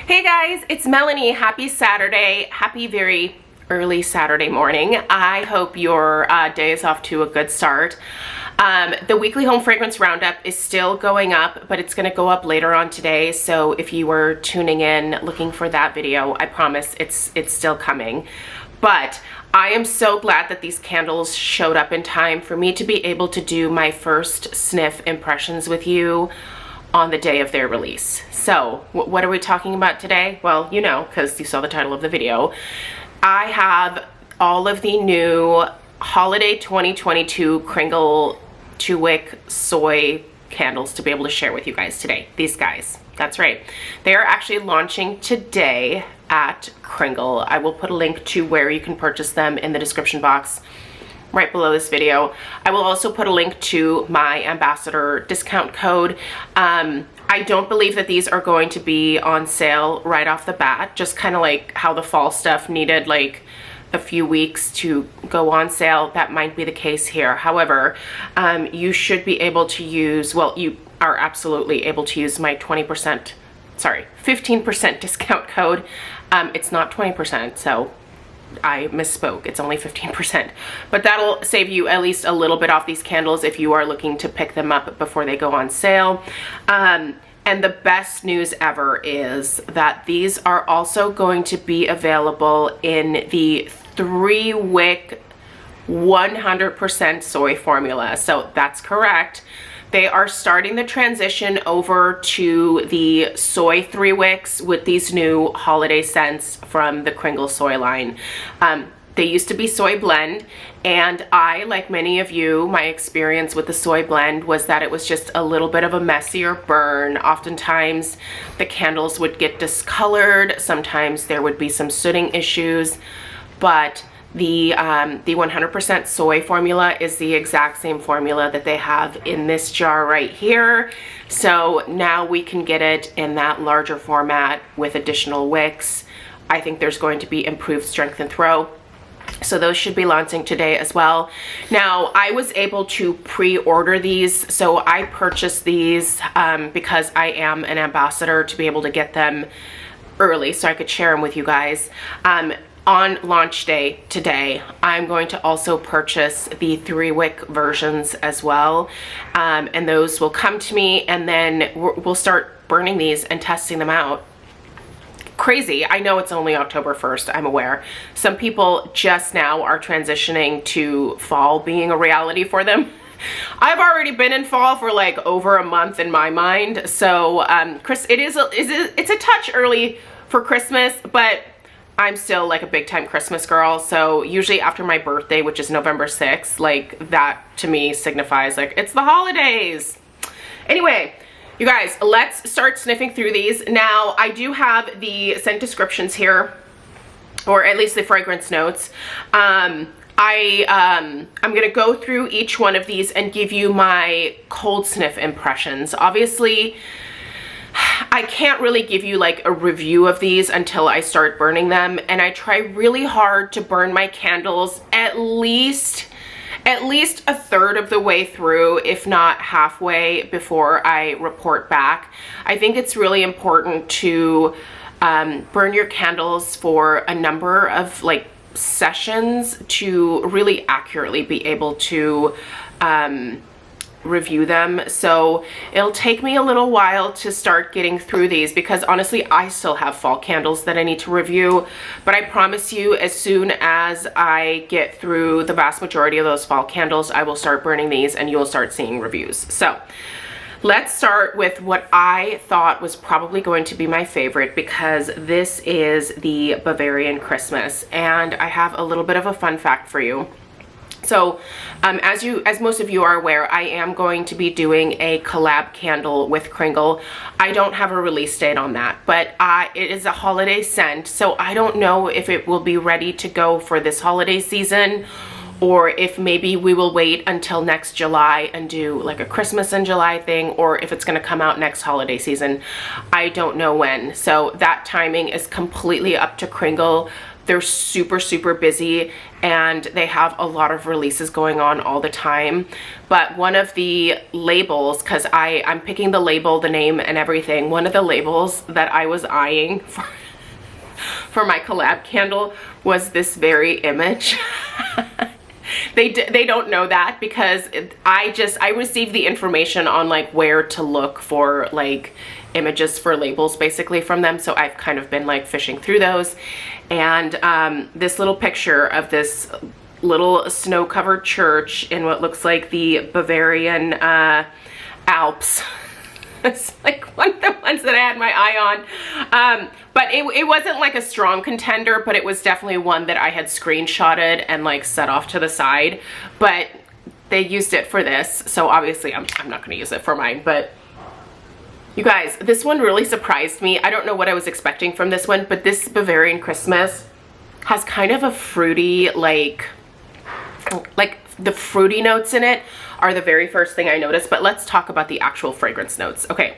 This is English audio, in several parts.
Hey guys, it's Melanie. Happy Saturday. Happy very early Saturday morning. I hope your day is off to a good start. The weekly home fragrance roundup is still going up, but it's going to go up later on today. So if you were tuning in looking for that video, I promise it's still coming. But I am so glad that these candles showed up in time for me to be able to do my first sniff impressions with you on the day of their release. So what are we talking about today? Well, you know, because you saw the title of the video. I have all of the new Holiday 2022 Kringle 2-wick soy candles to be able to share with you guys today. These guys, that's right. They are actually launching today at Kringle. I will put a link to where you can purchase them in the description box right below this video. I will also put a link to my ambassador discount code. I don't believe that these are going to be on sale right off the bat, just kind of like how the fall stuff needed like a few weeks to go on sale. That might be the case here. However, you should be able to use, well, you are absolutely able to use my 15% discount code. It's not 20%, so I misspoke. It's only 15%, but that'll save you at least a little bit off these candles if you are looking to pick them up before they go on sale. And the best news ever is that these are also going to be available in the 3-wick 100% soy formula. So that's correct. They are starting the transition over to the soy 3 wicks with these new holiday scents from the Kringle Soy line. They used to be soy blend, and I, like many of you, my experience with the soy blend was that it was just a little bit of a messier burn. Oftentimes the candles would get discolored. Sometimes there would be some sooting issues, but the 100% soy formula is the exact same formula that they have in this jar right here. So now we can get it in that larger format with additional wicks. I think there's going to be improved strength and throw. So those should be launching today as well. Now, I was able to pre-order these. So I purchased these because I am an ambassador to be able to get them early so I could share them with you guys. On launch day today, I'm going to also purchase the 3-wick versions as well. And those will come to me, and then we'll start burning these and testing them out. Crazy. I know it's only October 1st, I'm aware. Some people just now are transitioning to fall being a reality for them. I've already been in fall for like over a month in my mind. So it's a touch early for Christmas, but I'm still like a big time Christmas girl. So usually after my birthday, which is November 6th, like that to me signifies like it's the holidays. Anyway, you guys, let's start sniffing through these. Now, I do have the scent descriptions here, or at least the fragrance notes. I'm gonna go through each one of these and give you my cold sniff impressions. Obviously, I can't really give you like a review of these until I start burning them, and I try really hard to burn my candles at least a third of the way through, if not halfway, before I report back. I think it's really important to burn your candles for a number of like sessions to really accurately be able to review them. So it'll take me a little while to start getting through these because honestly I still have fall candles that I need to review, but I promise you as soon as I get through the vast majority of those fall candles, I will start burning these and you'll start seeing reviews. So let's start with what I thought was probably going to be my favorite, because this is the Bavarian Christmas, and I have a little bit of a fun fact for you. So as most of you are aware, I am going to be doing a collab candle with Kringle. I don't have a release date on that, but it is a holiday scent, so I don't know if it will be ready to go for this holiday season, or if maybe we will wait until next July and do like a Christmas in July thing, or if it's going to come out next holiday season. I don't know when, so that timing is completely up to Kringle. They're super, super busy and they have a lot of releases going on all the time. But one of the labels, because I'm picking the label, the name and everything, one of the labels that I was eyeing for my collab candle was this very image. They don't know that because I received the information on like where to look for like images for labels basically from them, so I've kind of been like fishing through those. And this little picture of this little snow-covered church in what looks like the Bavarian Alps. It's like one of the ones that I had my eye on. But it wasn't like a strong contender, but it was definitely one that I had screenshotted and like set off to the side. But they used it for this, so obviously I'm not gonna use it for mine. But you guys, this one really surprised me. I don't know what I was expecting from this one, but this Bavarian Christmas has kind of a fruity, like the fruity notes in it are the very first thing I noticed. But let's talk about the actual fragrance notes. Okay,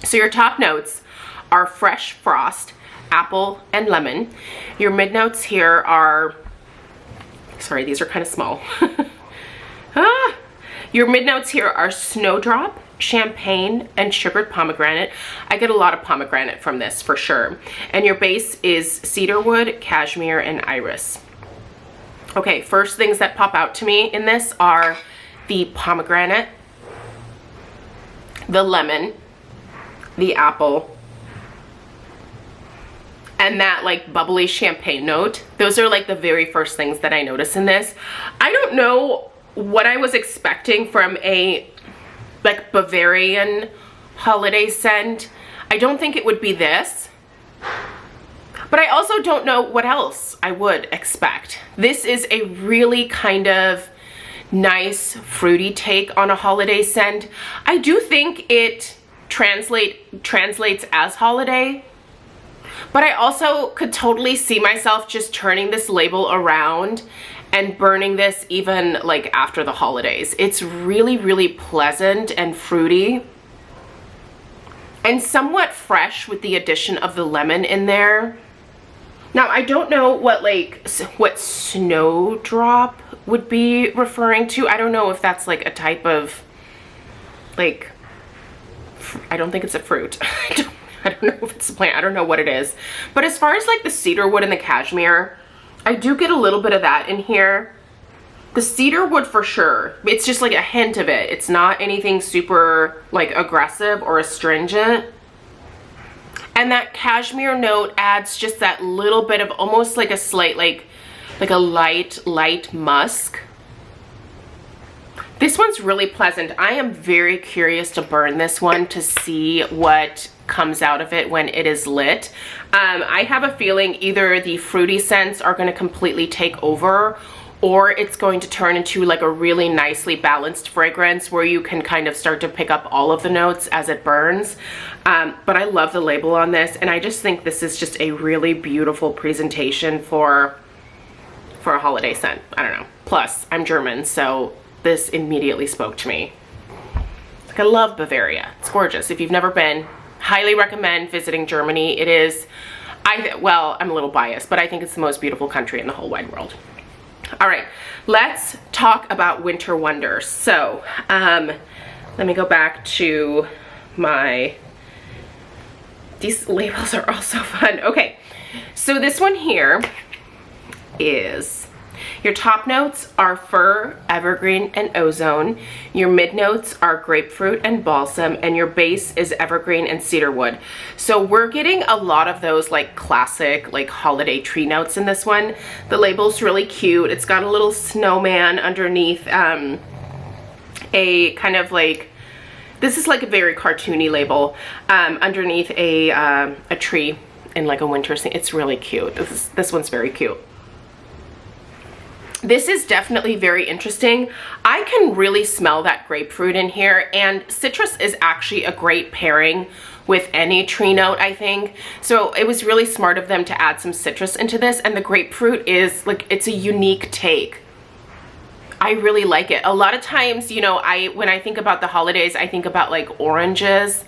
so your top notes are fresh frost, apple, and lemon. Your mid notes here are, sorry, these are kind of small. Your mid notes here are snowdrop, champagne, and sugared pomegranate. I get a lot of pomegranate from this for sure. And your base is cedarwood, cashmere, and iris. Okay, first things that pop out to me in this are the pomegranate, the lemon, the apple, and that like bubbly champagne note. Those are like the very first things that I notice in this. I don't know what I was expecting from a like Bavarian holiday scent. I don't think it would be this, but I also don't know what else I would expect. This is a really kind of nice fruity take on a holiday scent. I do think it translates as holiday, but I also could totally see myself just turning this label around and burning this even like after the holidays. It's really, really pleasant and fruity and somewhat fresh with the addition of the lemon in there. Now, I don't know what snowdrop would be referring to. I don't know if that's like a type of like, I don't think it's a fruit. I don't know if it's a plant. I don't know what it is. But as far as like the cedarwood and the cashmere, I do get a little bit of that in here. The cedarwood for sure. It's just like a hint of it. It's not anything super like aggressive or astringent. And that cashmere note adds just that little bit of almost like a slight, like a light musk. This one's really pleasant. I am very curious to burn this one to see what comes out of it when it is lit. I have a feeling either the fruity scents are going to completely take over, or it's going to turn into like a really nicely balanced fragrance where you can kind of start to pick up all of the notes as it burns. But I love the label on this, and I just think this is just a really beautiful presentation for a holiday scent. I don't know. Plus, I'm German, so this immediately spoke to me. Like, I love Bavaria. It's gorgeous. If you've never been, highly recommend visiting Germany. It is, well, I'm a little biased, but I think it's the most beautiful country in the whole wide world. All right, let's talk about winter wonders. So, let me go back to these labels are all so fun. Okay, so this one here is, your top notes are fir, evergreen, and ozone. Your mid notes are grapefruit and balsam, and your base is evergreen and cedarwood. So we're getting a lot of those like classic like holiday tree notes in this one. The label's really cute. It's got a little snowman underneath, a kind of like, this is like a very cartoony label, underneath a tree in like a winter scene. It's really cute. This one's very cute. This is definitely very interesting. I can really smell that grapefruit in here, and citrus is actually a great pairing with any tree note, I think. So it was really smart of them to add some citrus into this, and the grapefruit is like, it's a unique take. I really like it. A lot of times, you know, when I think about the holidays, I think about like oranges,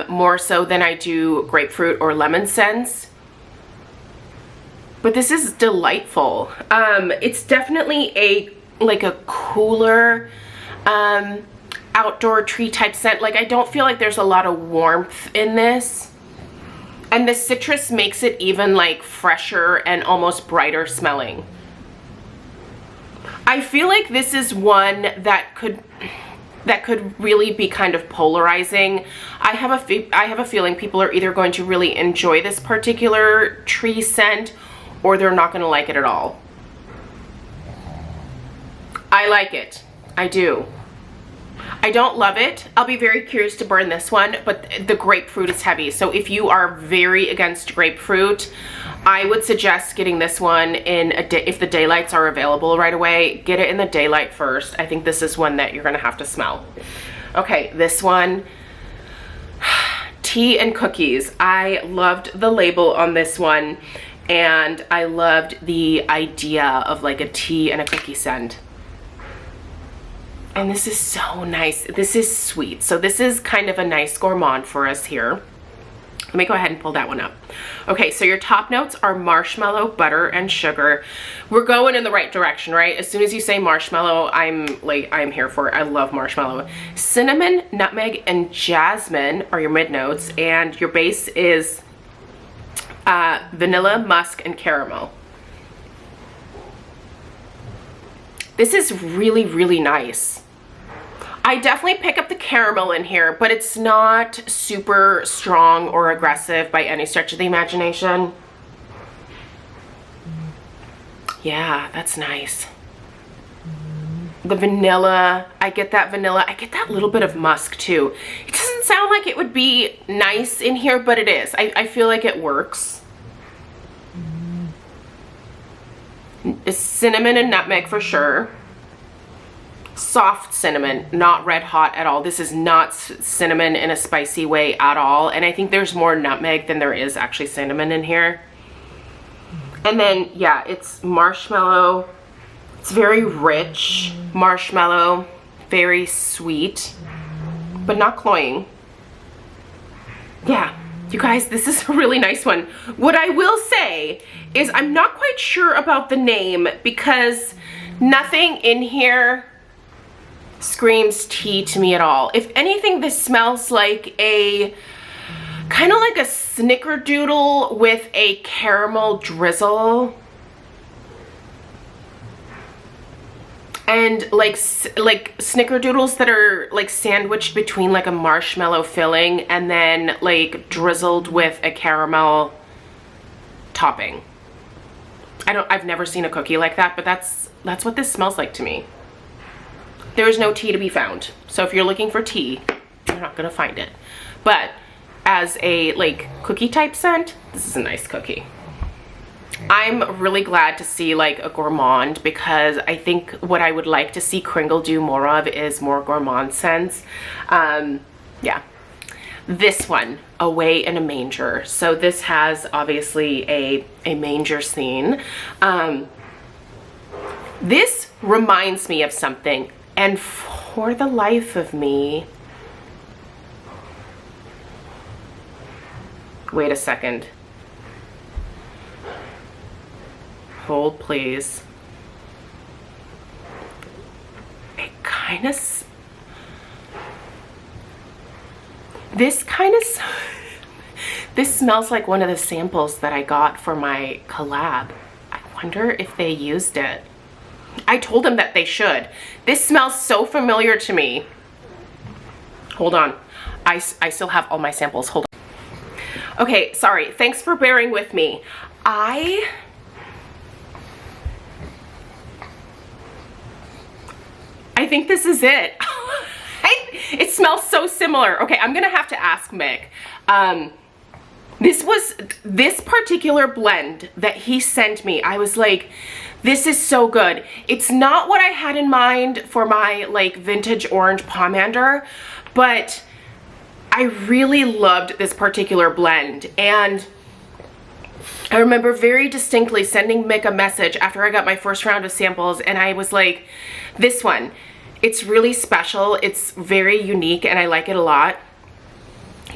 more so than I do grapefruit or lemon scents. but this is delightful. It's definitely a cooler outdoor tree type scent. Like, I don't feel like there's a lot of warmth in this, and the citrus makes it even like fresher and almost brighter smelling. I feel like this is one that could really be kind of polarizing. I have a feeling people are either going to really enjoy this particular tree scent, or they're not going to like it at all. I like it. I do. I don't love it. I'll be very curious to burn this one, but the grapefruit is heavy. So if you are very against grapefruit, I would suggest getting this one in a day. If the daylights are available right away, get it in the daylight first. I think this is one that you're gonna have to smell. Okay, this one, tea and cookies. I loved the label on this one, and I loved the idea of like a tea and a cookie scent. And this is so nice. This is sweet. So this is kind of a nice gourmand for us here. Let me go ahead and pull that one up. Okay, so your top notes are marshmallow, butter, and sugar. We're going in the right direction, right? As soon as you say marshmallow, I'm here for it. I love marshmallow. Cinnamon, nutmeg, and jasmine are your mid notes, and your base is vanilla, musk, and caramel. This is really, really nice. I definitely pick up the caramel in here, but it's not super strong or aggressive by any stretch of the imagination. Yeah, that's nice. The vanilla, I get that vanilla. I get that little bit of musk too. It doesn't sound like it would be nice in here, but it is. I feel like it works. It's cinnamon and nutmeg for sure. Soft cinnamon, not red hot at all. This is not cinnamon in a spicy way at all, and I think there's more nutmeg than there is actually cinnamon in here. And then yeah, it's marshmallow. It's very rich marshmallow, very sweet, but not cloying. Yeah, you guys, this is a really nice one. What I will say is I'm not quite sure about the name, because nothing in here screams tea to me at all. If anything, this smells like a kind of like a snickerdoodle with a caramel drizzle, and like snickerdoodles that are like sandwiched between like a marshmallow filling and then like drizzled with a caramel topping. I've never seen a cookie like that, but that's what this smells like to me. There is no tea to be found. So if you're looking for tea, you're not gonna find it. But as a like cookie type scent, this is a nice cookie. I'm really glad to see like a gourmand, because I think what I would like to see Kringle do more of is more gourmand scents. Yeah. This one, Away in a Manger. So this has obviously a manger scene. This reminds me of something, and for the life of me, wait a second. Hold, please. It kind of, this smells like one of the samples that I got for my collab. I wonder if they used it. I told them that they should. This smells so familiar to me. Hold on. I still have all my samples. Hold on. Okay, sorry. Thanks for bearing with me. I think this is it. It smells so similar. Okay, I'm gonna have to ask Mick. This particular blend that he sent me, I was like, this is so good. It's not what I had in mind for my like vintage orange pomander, but I really loved this particular blend. And I remember very distinctly sending Mick a message after I got my first round of samples, and I was like, this one, it's really special, it's very unique, and I like it a lot.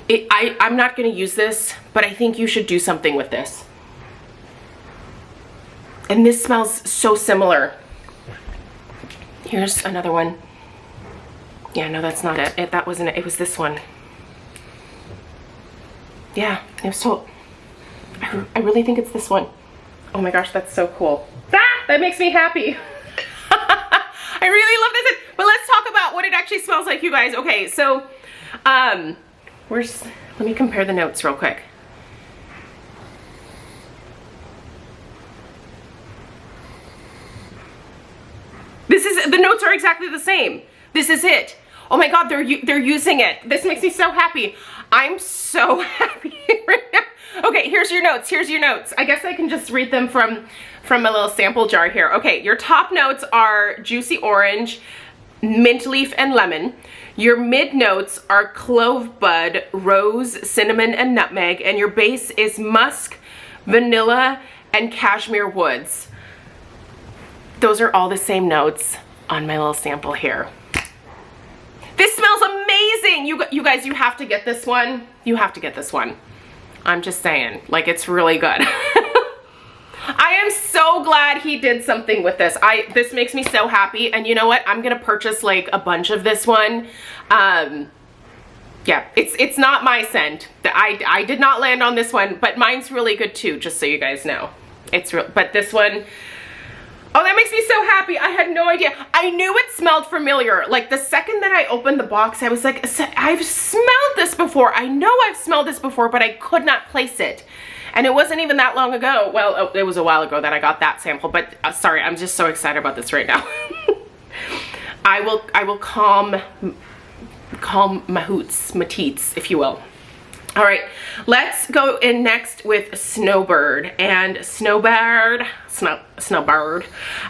I'm not gonna use this, but I think you should do something with this. And this smells so similar. Here's another one. Yeah, no, that's not it. That wasn't it. It was this one. Yeah, it was so... I really think it's this one. Oh my gosh, that's so cool. Ah, that makes me happy. I really love this. But let's talk about what it actually smells like, you guys. Okay, so, let me compare the notes real quick. The notes are exactly the same. This is it. Oh my God, they're using it. This makes me so happy. I'm so happy right now. Okay, here's your notes. Here's your notes. I guess I can just read them from my little sample jar here. Okay, your top notes are juicy orange, mint leaf, and lemon. Your mid notes are clove bud, rose, cinnamon, and nutmeg. And your base is musk, vanilla, and cashmere woods. Those are all the same notes on my little sample here. This smells amazing. You guys, you have to get this one. You have to get this one. I'm just saying, like, it's really good. I am so glad he did something with this. This makes me so happy. And you know what? I'm gonna purchase like a bunch of this one. Yeah, it's not my scent. I did not land on this one, but mine's really good too, just so you guys know. It's real, but this one, oh, that makes me so happy. I had no idea. I knew it smelled familiar. Like the second that I opened the box, I was like, I've smelled this before. I know I've smelled this before, but I could not place it. And it wasn't even that long ago. Well, it was a while ago that I got that sample, but sorry, I'm just so excited about this right now. I will calm my hoots, my teats, if you will. All right, let's go in next with Snowbird and Snowbird.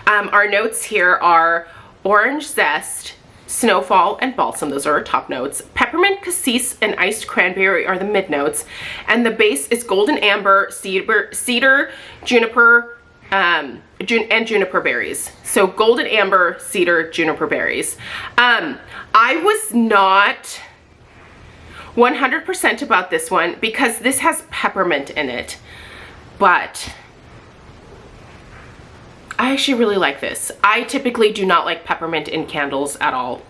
Our notes here are orange zest, snowfall, and balsam. Those are our top notes. Peppermint, cassis, and iced cranberry are the mid notes. And the base is golden amber, cedar, juniper, and juniper berries. So golden amber, cedar, juniper berries. I was not 100% about this one because this has peppermint in it, but I actually really like this. I typically do not like peppermint in candles at all.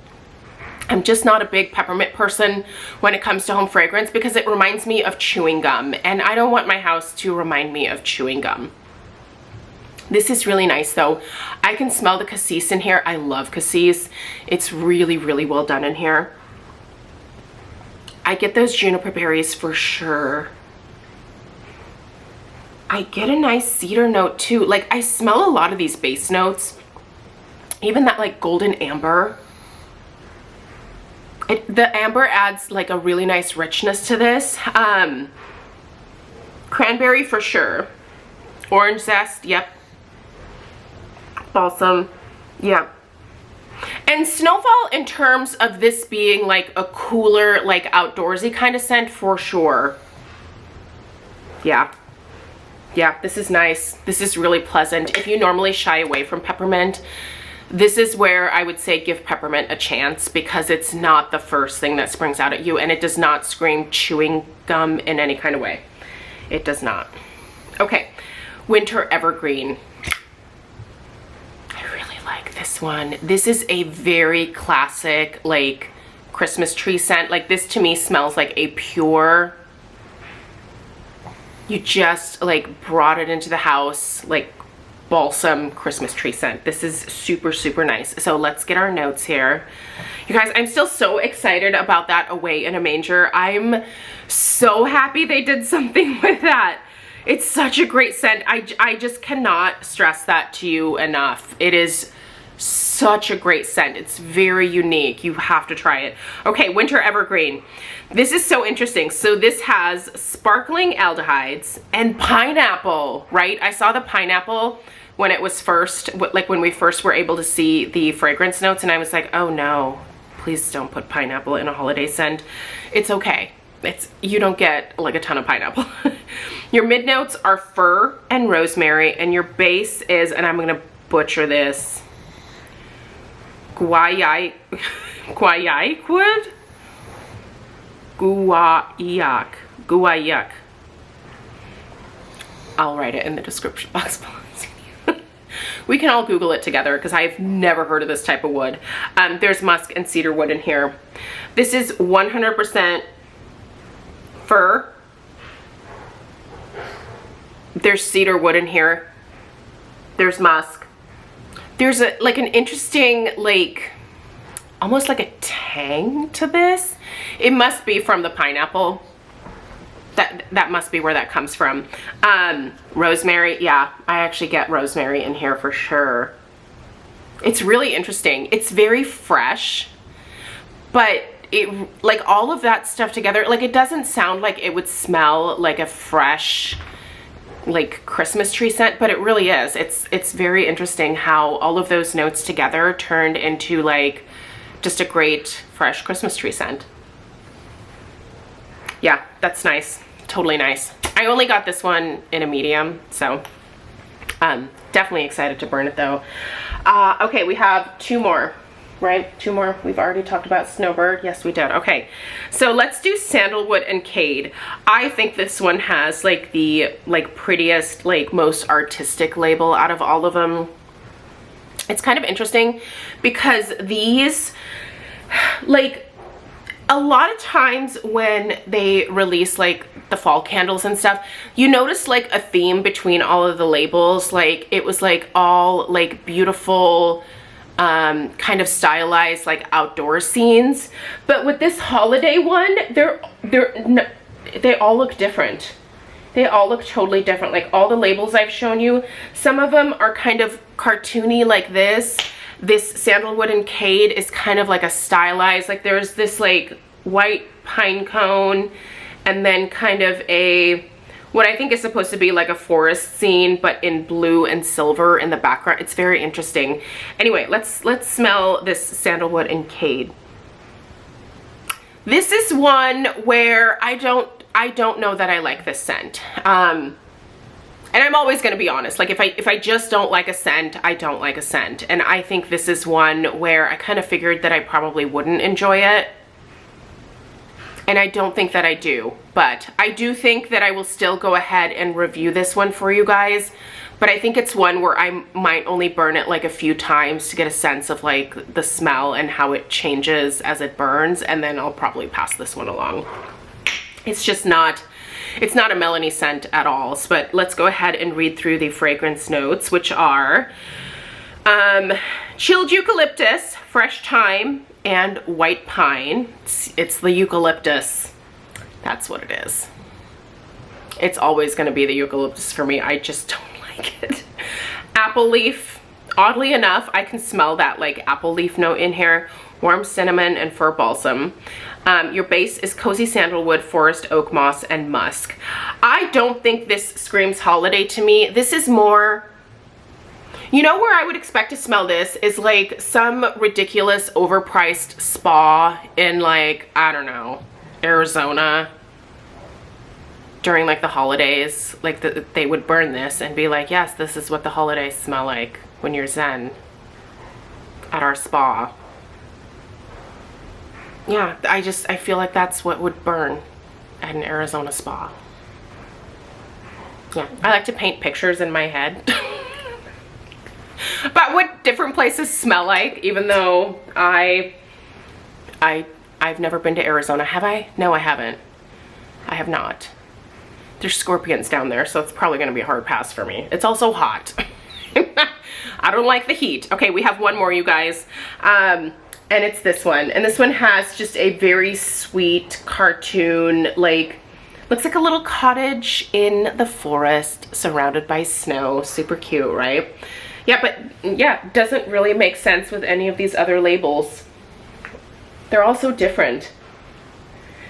I'm just not a big peppermint person when it comes to home fragrance because it reminds me of chewing gum, and I don't want my house to remind me of chewing gum. This is really nice though. I can smell the cassis in here. I love cassis. It's really, really well done in here. I get those juniper berries for sure. I get a nice cedar note too. Like I smell a lot of these base notes. Even that like golden amber. The amber adds like a really nice richness to this. Cranberry for sure. Orange zest, yep. Balsam, yep. And snowfall in terms of this being like a cooler, like outdoorsy kind of scent for sure. Yeah. Yeah, this is nice. This is really pleasant. If you normally shy away from peppermint, this is where I would say give peppermint a chance because it's not the first thing that springs out at you and it does not scream chewing gum in any kind of way. It does not. Okay, Winter Evergreen. I really like this one. This is a very classic like Christmas tree scent. Like this to me smells like a pure, you just like brought it into the house, like balsam Christmas tree scent. This is super, super nice. So let's get our notes here. You guys, I'm still so excited about that Away in a Manger. I'm so happy they did something with that. It's such a great scent. I just cannot stress that to you enough. It is such a great scent. It's very unique. You have to try it. Okay, Winter Evergreen. This is so interesting. So this has sparkling aldehydes and pineapple, right? I saw the pineapple when it was first, like when we first were able to see the fragrance notes, and I was like, oh no, please don't put pineapple in a holiday scent. It's okay. You don't get like a ton of pineapple. Your mid notes are fir and rosemary, and your base is, and I'm gonna butcher this, guaiac wood? Guaiac. I'll write it in the description box below. We can all Google it together because I've never heard of this type of wood. There's musk and cedar wood in here. This is 100% fir. There's cedar wood in here. There's musk. There's like an interesting, like, almost like a tang to this. It must be from the pineapple. That must be where that comes from. Rosemary, yeah, I actually get rosemary in here for sure. It's really interesting. It's very fresh, but it, like, all of that stuff together, like, it doesn't sound like it would smell like a fresh, like, Christmas tree scent, but it really is. It's very interesting how all of those notes together turned into, like, just a great fresh Christmas tree scent. Yeah, that's nice. Totally nice. I only got this one in a medium, so definitely excited to burn it though. Okay, we have two more, right? Two more. We've already talked about Snowbird. Yes, we did. Okay, so let's do Sandalwood and Cade. I think this one has like the prettiest, like most artistic label out of all of them. It's kind of interesting because these, like, a lot of times when they release like the fall candles and stuff, you notice like a theme between all of the labels. Like it was like all like beautiful, kind of stylized like outdoor scenes. But with this holiday one, they all look different. They all look totally different. Like all the labels I've shown you, some of them are kind of cartoony like this. This Sandalwood and Cade is kind of like a stylized, like there's this like white pine cone and then kind of a, what I think is supposed to be like a forest scene, but in blue and silver in the background. It's very interesting. Anyway, let's smell this Sandalwood and Cade. This is one where I don't know that I like this scent. And I'm always going to be honest, like if I just don't like a scent, I don't like a scent. And I think this is one where I kind of figured that I probably wouldn't enjoy it. And I don't think that I do, but I do think that I will still go ahead and review this one for you guys. But I think it's one where I might only burn it like a few times to get a sense of like the smell and how it changes as it burns. And then I'll probably pass this one along. It's just not, it's not a Melanie scent at all. But let's go ahead and read through the fragrance notes, which are chilled eucalyptus, fresh thyme, and white pine. It's the eucalyptus. That's what it is. It's always going to be the eucalyptus for me. I just don't like it. Apple leaf. Oddly enough, I can smell that like apple leaf note in here. Warm cinnamon and fir balsam. Your base is cozy sandalwood, forest oak moss, and musk. I don't think this screams holiday to me. This is more, you know, where I would expect to smell this is like some ridiculous overpriced spa in like, I don't know, Arizona during like the holidays. Like they would burn this and be like, yes, this is what the holidays smell like when you're zen at our spa. Yeah, I feel like that's what would burn at an Arizona spa. Yeah, I like to paint pictures in my head about what different places smell like, even though I've never been to Arizona. Have I? No, I haven't. I have not. There's scorpions down there, so it's probably gonna be a hard pass for me. It's also hot. I don't like the heat. Okay, we have one more, you guys. And it's this one. And this one has just a very sweet cartoon, like, looks like a little cottage in the forest surrounded by snow. Super cute, right? Yeah, but yeah, doesn't really make sense with any of these other labels. They're all so different.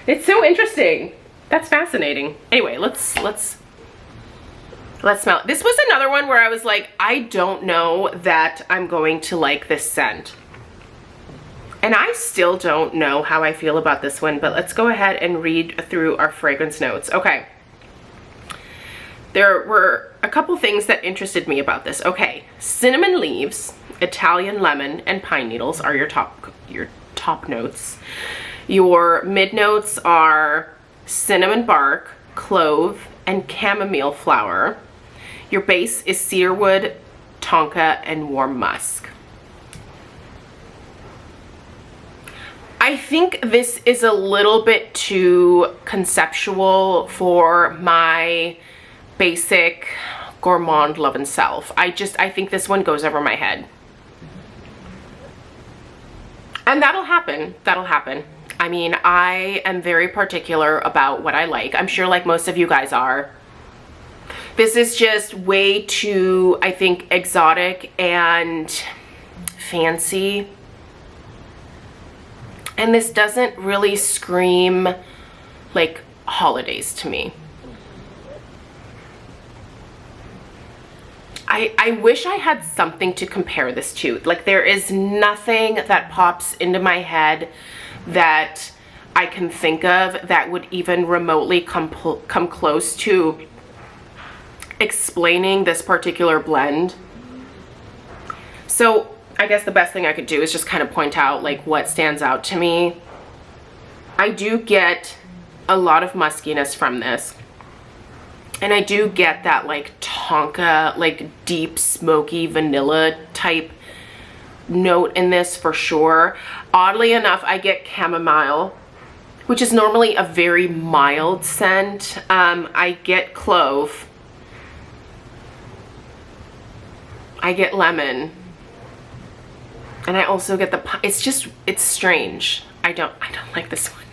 It's so interesting. That's fascinating. Anyway, let's smell it. This was another one where I was like, I don't know that I'm going to like this scent. And I still don't know how I feel about this one, but let's go ahead and read through our fragrance notes. Okay. There were a couple things that interested me about this. Okay, cinnamon leaves, Italian lemon, and pine needles are your top notes. Your mid notes are cinnamon bark, clove, and chamomile flower. Your base is cedarwood, tonka, and warm musk. I think this is a little bit too conceptual for my basic gourmand love and self. I think this one goes over my head. And that'll happen. That'll happen. I mean, I am very particular about what I like. I'm sure like most of you guys are. This is just way too, I think, exotic and fancy. And this doesn't really scream like holidays to me. I wish I had something to compare this to. Like, there is nothing that pops into my head that I can think of that would even remotely come close to explaining this particular blend. So I guess the best thing I could do is just kind of point out like what stands out to me. I do get a lot of muskiness from this. And I do get that like tonka, like deep smoky vanilla type note in this for sure. Oddly enough, I get chamomile, which is normally a very mild scent. I get clove. I get lemon. And I also get the, it's strange. I don't like this one.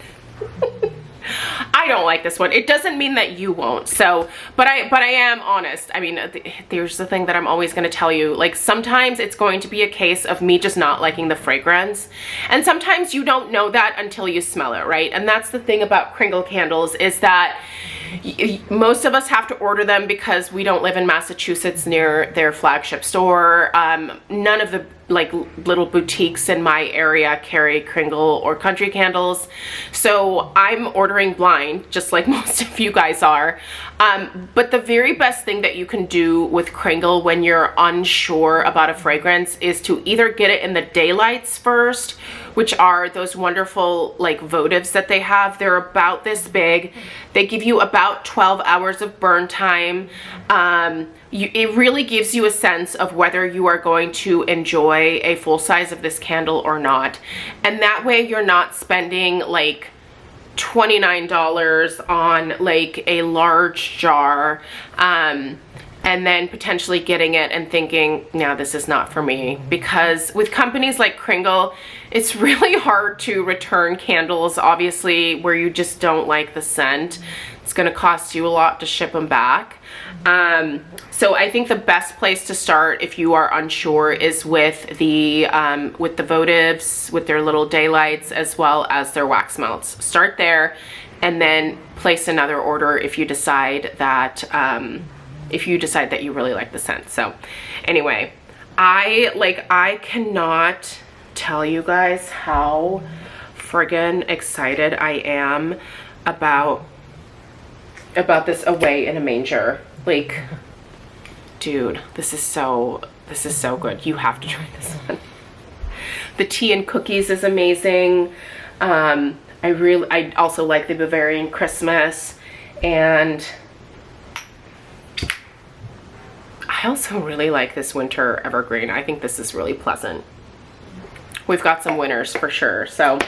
I don't like this one. It doesn't mean that you won't. So, but I am honest. I mean, there's the thing that I'm always going to tell you. Like, sometimes it's going to be a case of me just not liking the fragrance. And sometimes you don't know that until you smell it, right? And that's the thing about Kringle candles, is that most of us have to order them because we don't live in Massachusetts near their flagship store. None of the like little boutiques in my area carry Kringle or country candles, so I'm ordering blind, just like most of you guys are. But the very best thing that you can do with Kringle when you're unsure about a fragrance is to either get it in the daylights first, which are those wonderful like votives that they have. They're about this big. They give you about 12 hours of burn time. It really gives you a sense of whether you are going to enjoy a full size of this candle or not. And that way you're not spending like $29 on like a large jar, and then potentially getting it and thinking, no, this is not for me. Because with companies like Kringle, it's really hard to return candles, obviously, where you just don't like the scent. It's going to cost you a lot to ship them back. So I think the best place to start if you are unsure is with the votives, with their little daylights, as well as their wax melts. Start there, and then place another order if you decide that you really like the scent. So anyway, I cannot tell you guys how friggin' excited I am about this Away in a Manger. Like, dude, this is so good. You have to try this one. The tea and cookies is amazing. I also like the Bavarian Christmas, and I also really like this winter Evergreen. I think this is really pleasant. We've got some winners for sure. So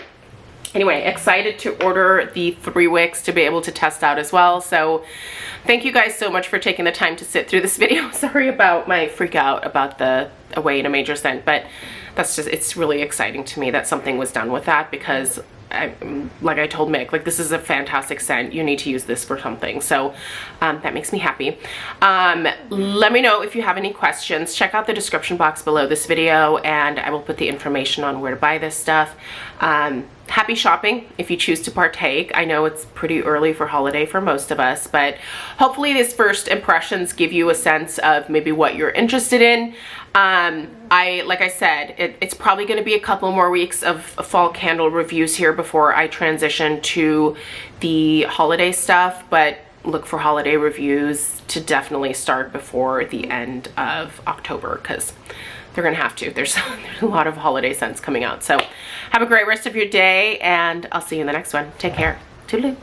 anyway, excited to order the 3 wicks to be able to test out as well. So thank you guys so much for taking the time to sit through this video. Sorry about my freak out about the Away in a Manger scent, but that's just, it's really exciting to me that something was done with that, because like I told Mick, like, this is a fantastic scent. You need to use this for something. So that makes me happy. Let me know if you have any questions. Check out the description box below this video, and I will put the information on where to buy this stuff. Happy shopping if you choose to partake. I know it's pretty early for holiday for most of us, but hopefully these first impressions give you a sense of maybe what you're interested in. Like I said, it's probably going to be a couple more weeks of fall candle reviews here before I transition to the holiday stuff, but look for holiday reviews to definitely start before the end of October, because they're gonna have to. There's a lot of holiday scents coming out. So have a great rest of your day, and I'll see you in the next one. Take care. Toodaloo.